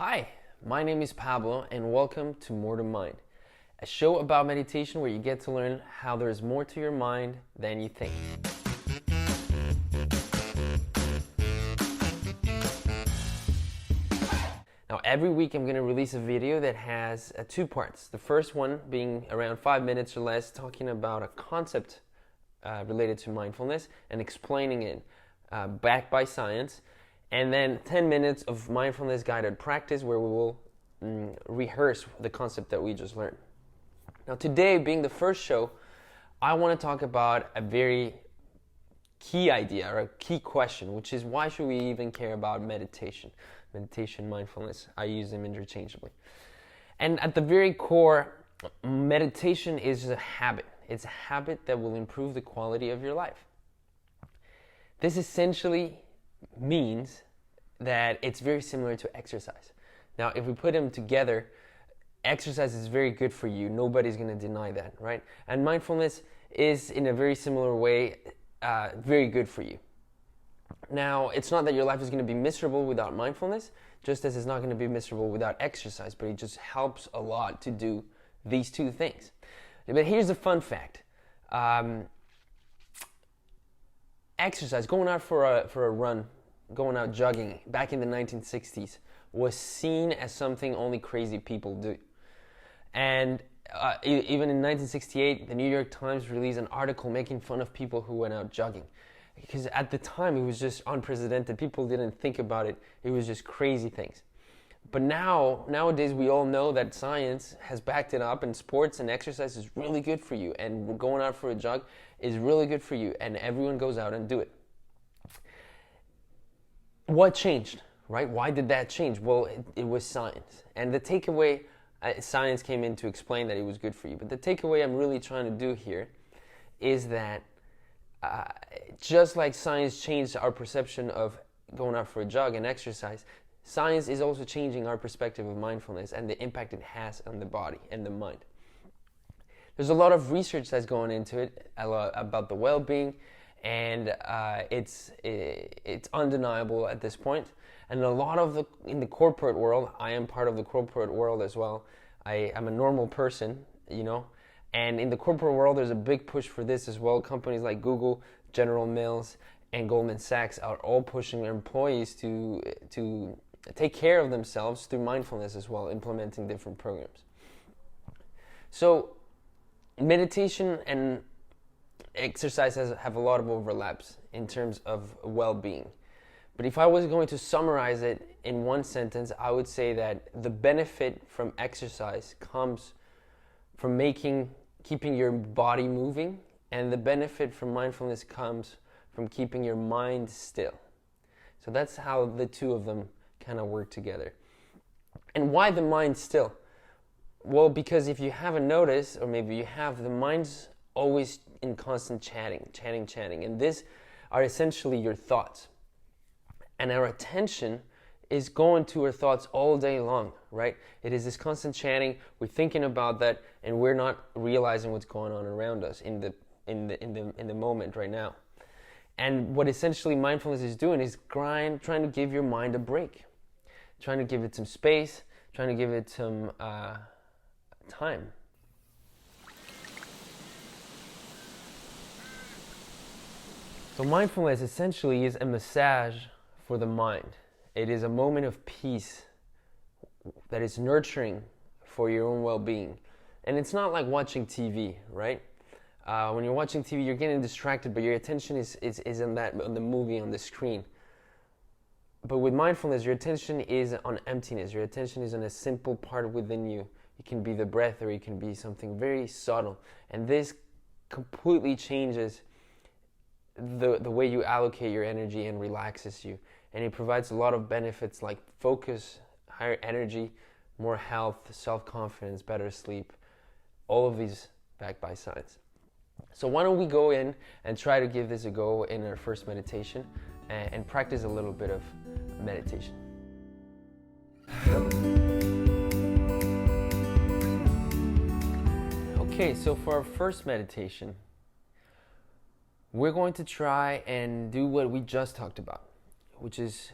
Hi, my name is Pablo and welcome to More to Mind, a show about meditation where you get to learn how there's more to your mind than you think. Now every week I'm going to release a video that has two parts. The first one being around 5 minutes or less, talking about a concept related to mindfulness and explaining it backed by science. And then 10 minutes of mindfulness guided practice where we will rehearse the concept that we just learned. Now today, being the first show, I want to talk about a very key idea or a key question, which is why should we even care about meditation? Meditation, mindfulness, I use them interchangeably. And at the very core, meditation is a habit. It's a habit that will improve the quality of your life. This essentially means that it's very similar to exercise. Now, if we put them together, exercise is very good for you. Nobody's going to deny that, right? And mindfulness is, in a very similar way, very good for you. Now, it's not that your life is going to be miserable without mindfulness, just as it's not going to be miserable without exercise, but it just helps a lot to do these two things. But here's a fun fact. Exercise, going out for a run, going out jogging back in the 1960s was seen as something only crazy people do. And even in 1968, the New York Times released an article making fun of people who went out jogging. Because at the time, it was just unprecedented. People didn't think about it. It was just crazy things. But nowadays, we all know that science has backed it up, and sports and exercise is really good for you. And going out for a jog is really good for you, and everyone goes out and do it. What changed, right? Why did that change? Well, it was science. And the takeaway, science came in to explain that it was good for you. But the takeaway I'm really trying to do here is that just like science changed our perception of going out for a jog and exercise, science is also changing our perspective of mindfulness and the impact it has on the body and the mind. There's a lot of research that's going into it about the well-being, and it's undeniable at this point. And a lot of in the corporate world, I am part of the corporate world as well. I'm a normal person, and in the corporate world, there's a big push for this as well. Companies like Google, General Mills, and Goldman Sachs are all pushing their employees to take care of themselves through mindfulness as well, implementing different programs. So meditation and exercise have a lot of overlaps in terms of well-being. But if I was going to summarize it in one sentence, I would say that the benefit from exercise comes from keeping your body moving, and the benefit from mindfulness comes from keeping your mind still. So that's how the two of them kind of work together. And why the mind still? Well, because if you haven't noticed, or maybe you have, the mind's always in constant chatting. And these are essentially your thoughts. And our attention is going to our thoughts all day long, right? It is this constant chatting. We're thinking about that, and we're not realizing what's going on around us in the moment right now. And what essentially mindfulness is doing is trying to give your mind a break, trying to give it some space, trying to give it some time. So mindfulness essentially is a massage for the mind. It is a moment of peace that is nurturing for your own well-being. And it's not like watching TV, right? When you're watching TV, you're getting distracted, but your attention is on the movie, on the screen. But with mindfulness, your attention is on emptiness. Your attention is on a simple part within you. It can be the breath, or it can be something very subtle. And this completely changes the way you allocate your energy and relaxes you. And it provides a lot of benefits like focus, higher energy, more health, self-confidence, better sleep. All of these backed by science. So why don't we go in and try to give this a go in our first meditation and practice a little bit of meditation. Okay, so for our first meditation, we're going to try and do what we just talked about, which is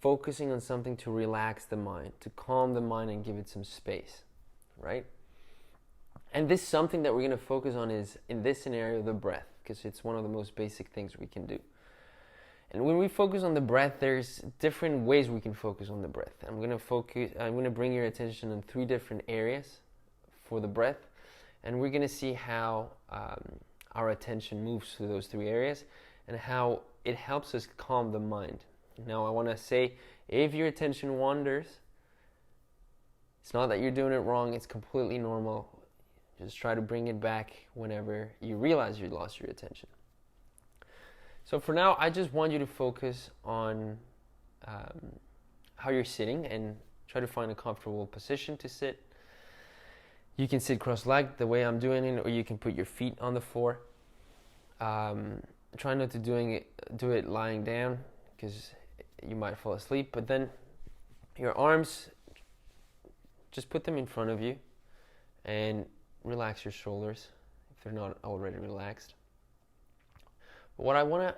focusing on something to relax the mind, to calm the mind and give it some space, right? And this something that we're going to focus on is, in this scenario, the breath, because it's one of the most basic things we can do. And when we focus on the breath, there's different ways we can focus on the breath. I'm going to bring your attention in 3 different areas for the breath, and we're going to see how our attention moves through those 3 areas and how it helps us calm the mind. Now, I want to say, if your attention wanders, it's not that you're doing it wrong, it's completely normal. Just try to bring it back whenever you realize you lost your attention. So for now, I just want you to focus on how you're sitting and try to find a comfortable position to sit. You can sit cross-legged the way I'm doing it, or you can put your feet on the floor. Try not to do it lying down, because you might fall asleep. But then your arms, just put them in front of you and relax your shoulders if they're not already relaxed. But what I want to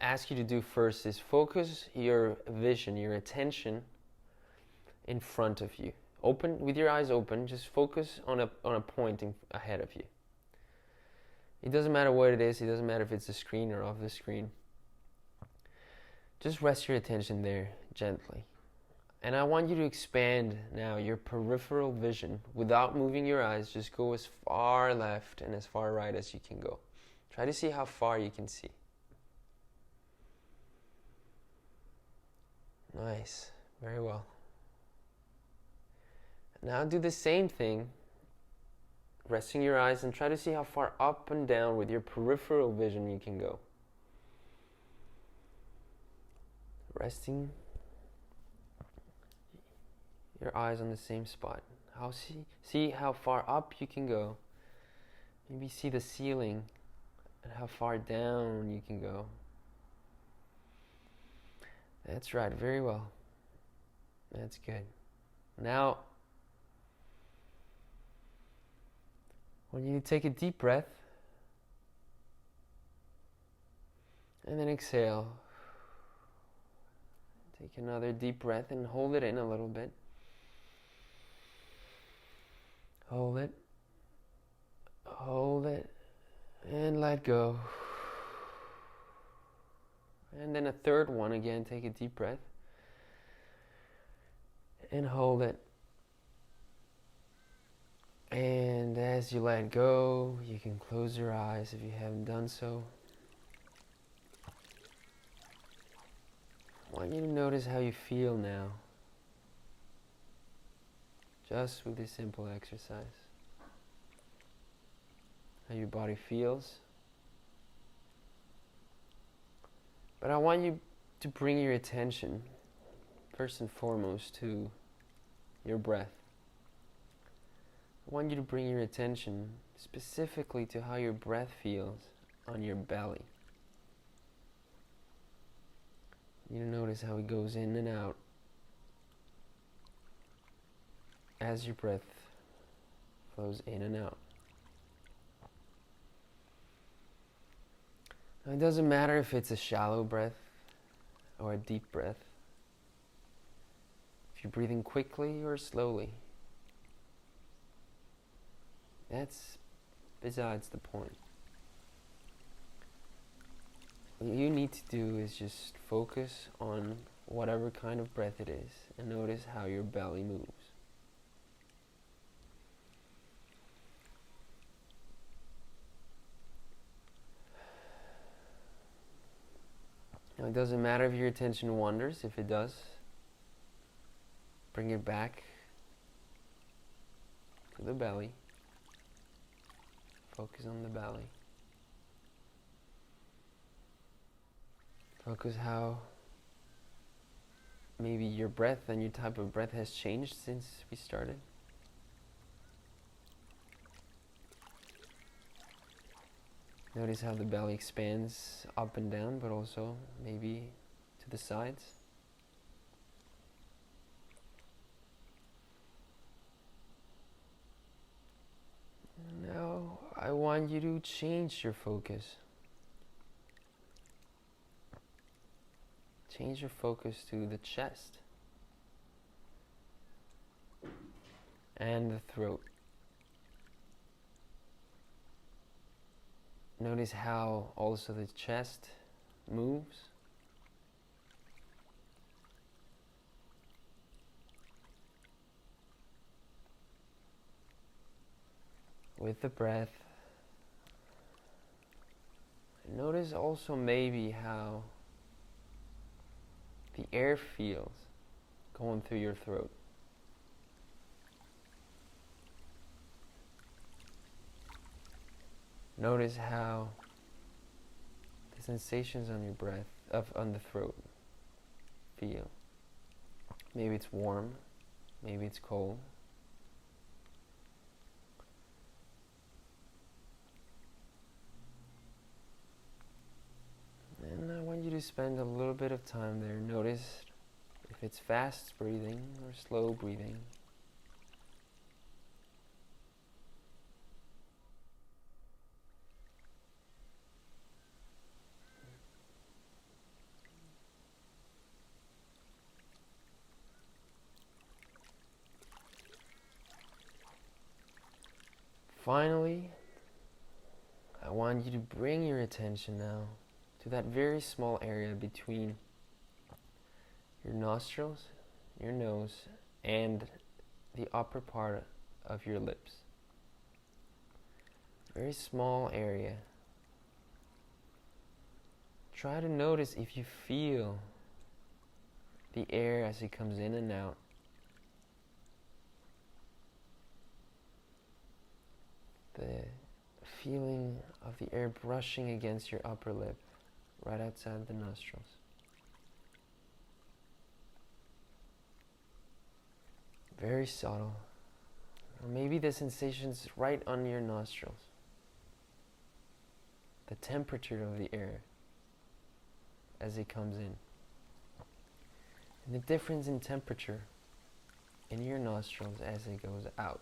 ask you to do first is focus your vision, your attention in front of you. Open, with your eyes open, just focus on a point ahead of you. It doesn't matter what it is, it doesn't matter if it's the screen or off the screen. Just rest your attention there gently. And I want you to expand now your peripheral vision without moving your eyes. Just go as far left and as far right as you can go. Try to see how far you can see. Nice. Very well. Now do the same thing, resting your eyes, and try to see how far up and down with your peripheral vision you can go. Resting your eyes on the same spot. See how far up you can go. Maybe see the ceiling and how far down you can go. That's right, very well. That's good. Now, I want you to take a deep breath and then exhale. Take another deep breath and hold it in a little bit. Hold it. Hold it. And let go. And then a third one again. Take a deep breath. And hold it. And as you let go, you can close your eyes if you haven't done so. I want you to notice how you feel now, just with this simple exercise. How your body feels. But I want you to bring your attention, first and foremost, to your breath. I want you to bring your attention specifically to how your breath feels on your belly. You notice how it goes in and out as your breath flows in and out. Now, it doesn't matter if it's a shallow breath or a deep breath. If you're breathing quickly or slowly, that's besides the point. What you need to do is just focus on whatever kind of breath it is and notice how your belly moves. Now, it doesn't matter if your attention wanders. If it does, bring it back to the belly. Focus on the belly. Focus how maybe your breath and your type of breath has changed since we started. Notice how the belly expands up and down, but also maybe to the sides. Now, I want you to change your focus. change your focus to the chest and the throat. Notice how also the chest moves. With the breath. Notice also maybe how the air feels going through your throat. Notice how the sensations on your breath, on the throat, feel. Maybe it's warm, maybe it's cold. And I want you to spend a little bit of time there. Notice if it's fast breathing or slow breathing. Finally, I want you to bring your attention now to that very small area between your nostrils, your nose, and the upper part of your lips. Very small area. Try to notice if you feel the air as it comes in and out. The feeling of the air brushing against your upper lip, right outside the nostrils. Very subtle. Or maybe the sensation's right on your nostrils. The temperature of the air as it comes in. And the difference in temperature in your nostrils as it goes out.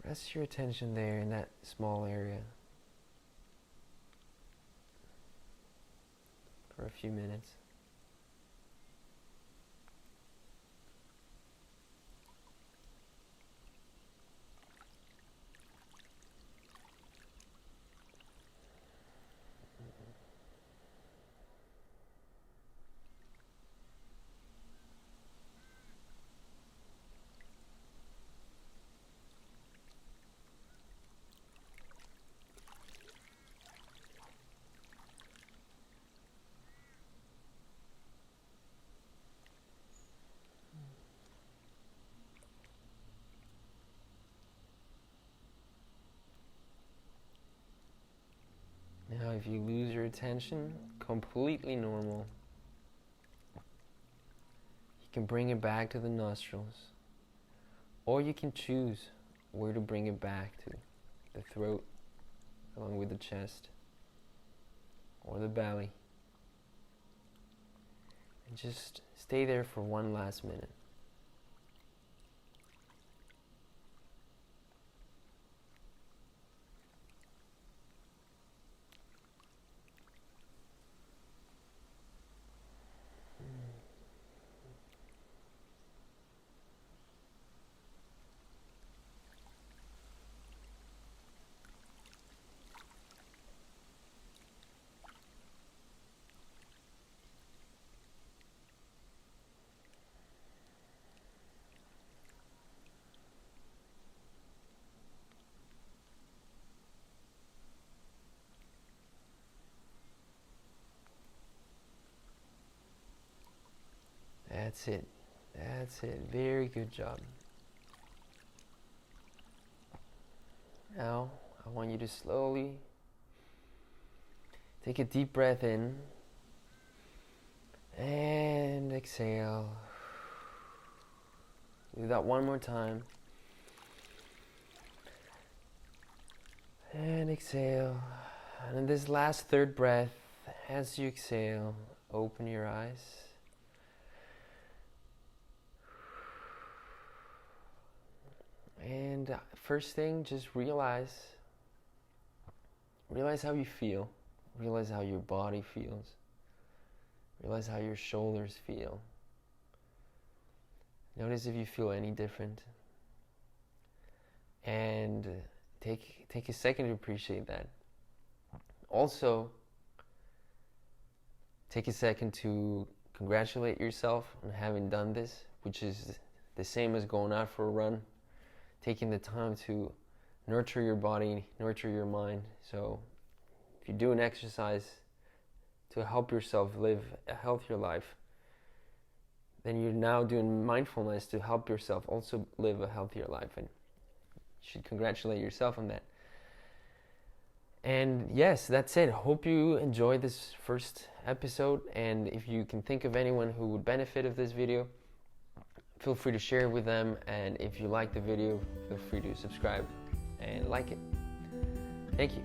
Rest your attention there in that small area for a few minutes. Now, if you lose your attention, completely normal. You can bring it back to the nostrils, or you can choose where to bring it back to. The throat, along with the chest, or the belly. And just stay there for one last minute. That's it. That's it. Very good job. Now, I want you to slowly take a deep breath in and exhale. Do that one more time. And exhale. And in this last third breath, as you exhale, open your eyes. And first thing, just realize realize how you feel. Realize how your body feels. Realize how your shoulders feel. Notice if you feel any different. And take a second to appreciate that. Also, take a second to congratulate yourself on having done this, which is the same as going out for a run. Taking the time to nurture your body, nurture your mind. So if you do an exercise to help yourself live a healthier life, then you're now doing mindfulness to help yourself also live a healthier life. And you should congratulate yourself on that. And yes, that's it. Hope you enjoyed this first episode. And if you can think of anyone who would benefit of this video, feel free to share it with them. And if you like the video, feel free to subscribe and like it. Thank you.